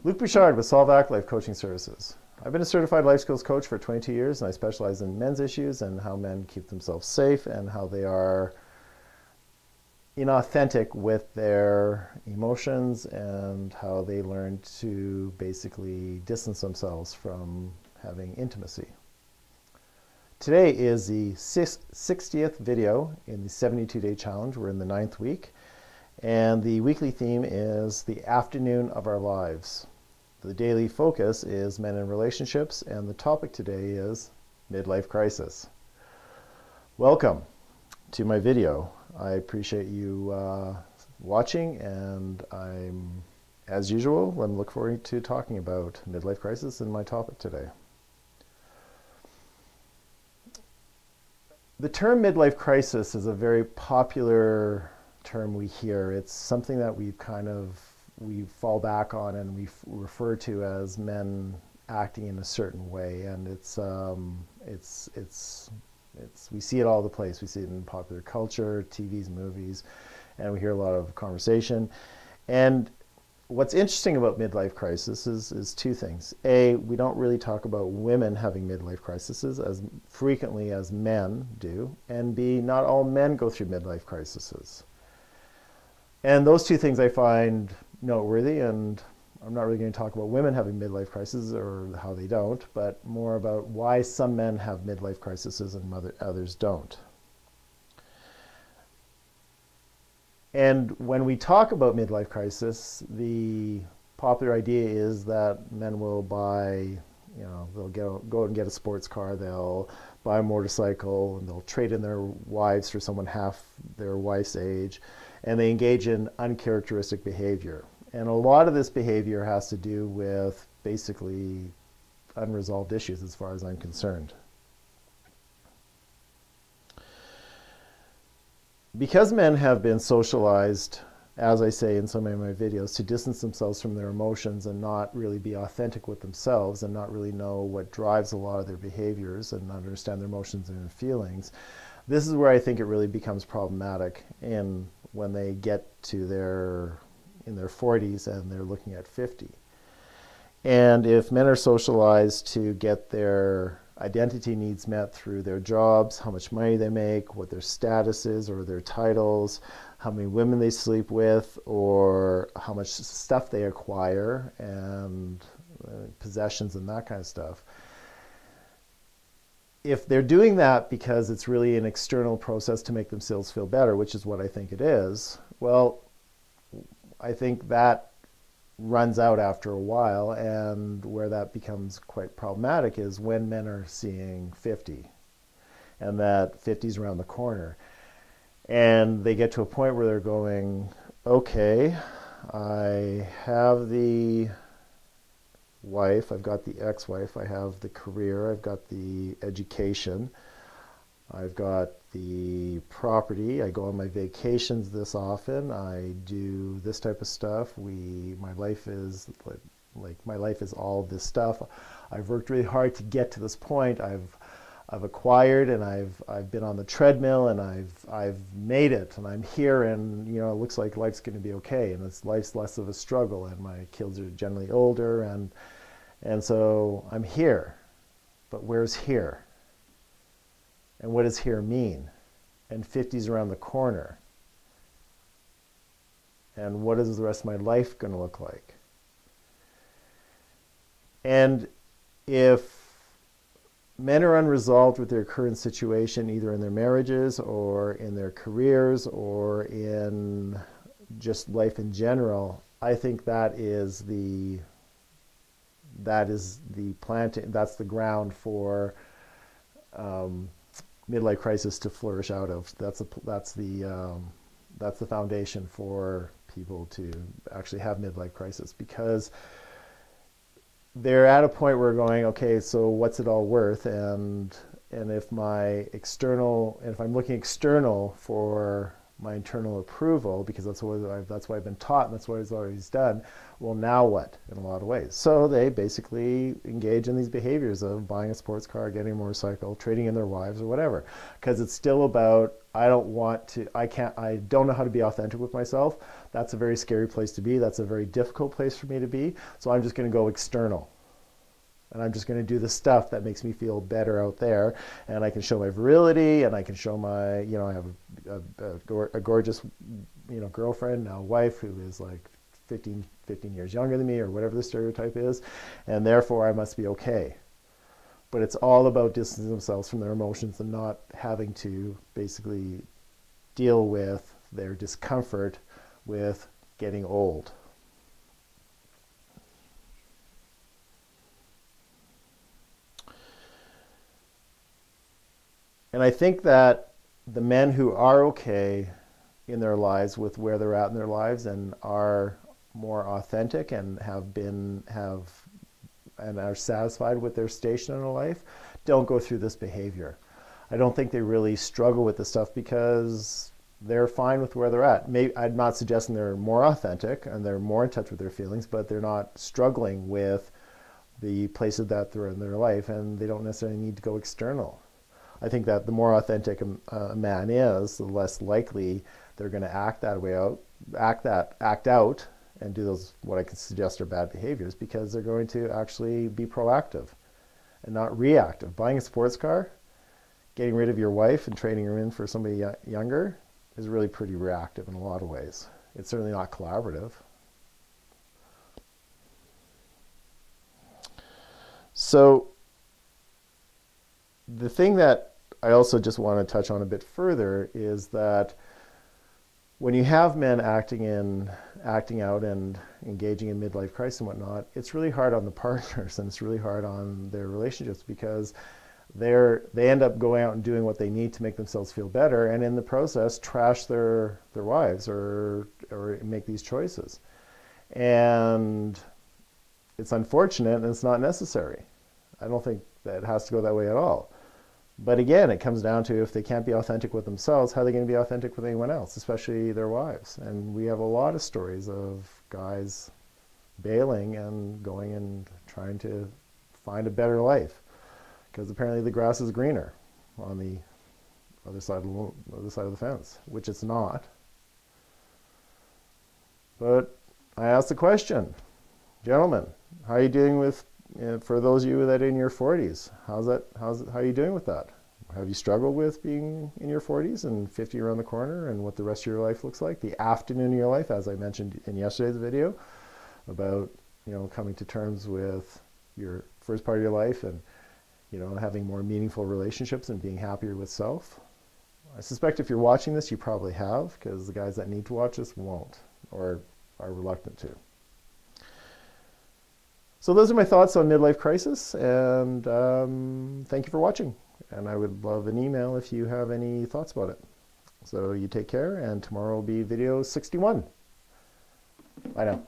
Luc Bouchard with Solvac Life Coaching Services. I've been a certified life skills coach for 22 years, and I specialize in men's issues and how men keep themselves safe and how they are inauthentic with their emotions and how they learn to basically distance themselves from having intimacy. Today is the 60th video in the 72-day challenge. We're in the 9th week, and the weekly theme is the afternoon of our lives. The daily focus is men in relationships, and the topic today is midlife crisis. Welcome to my video. I appreciate you watching, and I'm, as usual, I'm looking forward to talking about midlife crisis in my topic today. The term midlife crisis is a very popular term we hear. It's something that we fall back on and we refer to as men acting in a certain way, and we see it all over the place. We see it in popular culture, TVs, movies, and we hear a lot of conversation. And what's interesting about midlife crisis is two things. A, we don't really talk about women having midlife crises as frequently as men do, and B, not all men go through midlife crises. And those two things I find noteworthy, and I'm not really going to talk about women having midlife crises or how they don't, but more about why some men have midlife crises and others don't. And when we talk about midlife crisis, the popular idea is that men will buy, they'll go out and get a sports car, they'll buy a motorcycle, and they'll trade in their wives for someone half their wife's age, and they engage in uncharacteristic behavior. And a lot of this behavior has to do with basically unresolved issues as far as I'm concerned. Because men have been socialized, as I say in so many of my videos, to distance themselves from their emotions and not really be authentic with themselves and not really know what drives a lot of their behaviors and understand their emotions and their feelings, this is where I think it really becomes problematic when they get to in their 40s and they're looking at 50. And if men are socialized to get their identity needs met through their jobs, how much money they make, what their status is or their titles, how many women they sleep with, or how much stuff they acquire and possessions and that kind of stuff. If they're doing that because it's really an external process to make themselves feel better, which is what I think it is, well, I think that runs out after a while, and where that becomes quite problematic is when men are seeing 50 and that 50 is around the corner, and they get to a point where they're going, okay, I have the wife, I've got the ex-wife, I have the career, I've got the education, I've got the property, I go on my vacations this often, I do this type of stuff, my life is all this stuff. I've worked really hard to get to this point. I've acquired, and I've been on the treadmill, and I've made it, and I'm here, and it looks like life's going to be okay, and life's less of a struggle, and my kids are generally older, and so I'm here. But where's here? And what does here mean? And 50's around the corner. And what is the rest of my life going to look like? And if men are unresolved with their current situation, either in their marriages or in their careers or in just life in general, I think that's the planting, that's the ground for midlife crisis to flourish out of. That's the foundation for people to actually have midlife crisis, because they're at a point where we're going, okay, so what's it all worth? And if if I'm looking external for my internal approval, because that's what I've been taught and that's what I've always done, well, now what, in a lot of ways? So they basically engage in these behaviors of buying a sports car, getting a motorcycle, trading in their wives or whatever, because it's still about I don't want to, I don't know how to be authentic with myself. That's a very scary place to be. That's a very difficult place for me to be. So I'm just going to go external. And I'm just going to do the stuff that makes me feel better out there. And I can show my virility, and I can show my, you know, I have a gorgeous, you know, girlfriend, now wife, who is like 15 years younger than me, or whatever the stereotype is. And therefore I must be okay. But it's all about distancing themselves from their emotions and not having to basically deal with their discomfort with getting old. And I think that the men who are okay in their lives with where they're at in their lives and are more authentic and are satisfied with their station in their life don't go through this behavior. I don't think they really struggle with this stuff because they're fine with where they're at. Maybe, I'm not suggesting they're more authentic and they're more in touch with their feelings, but they're not struggling with the places that they're in their life, and they don't necessarily need to go external. I think that the more authentic a man is, the less likely they're going to act out and do those, what I can suggest are bad behaviors, because they're going to actually be proactive and not reactive. Buying a sports car, getting rid of your wife and trading her in for somebody younger is really pretty reactive in a lot of ways. It's certainly not collaborative. So the thing that I also just want to touch on a bit further is that when you have men acting out and engaging in midlife crisis and whatnot, it's really hard on the partners, and it's really hard on their relationships, because they end up going out and doing what they need to make themselves feel better, and in the process trash their wives or make these choices. And it's unfortunate, and it's not necessary. I don't think that it has to go that way at all. But again, it comes down to, if they can't be authentic with themselves, how are they going to be authentic with anyone else, especially their wives? And we have a lot of stories of guys bailing and going and trying to find a better life, because apparently the grass is greener on the other side of the fence, which it's not. But I asked the question, gentlemen, how are you doing with, for those of you that are in your 40s, how are you doing with that? Have you struggled with being in your 40s and 50 around the corner, and what the rest of your life looks like, the afternoon of your life, as I mentioned in yesterday's video about, you know, coming to terms with your first part of your life and, you know, having more meaningful relationships and being happier with self? I suspect if you're watching this, you probably have, because the guys that need to watch this won't, or are reluctant to. So those are my thoughts on midlife crisis, and thank you for watching. And I would love an email if you have any thoughts about it. So you take care, and tomorrow will be video 61. Bye now.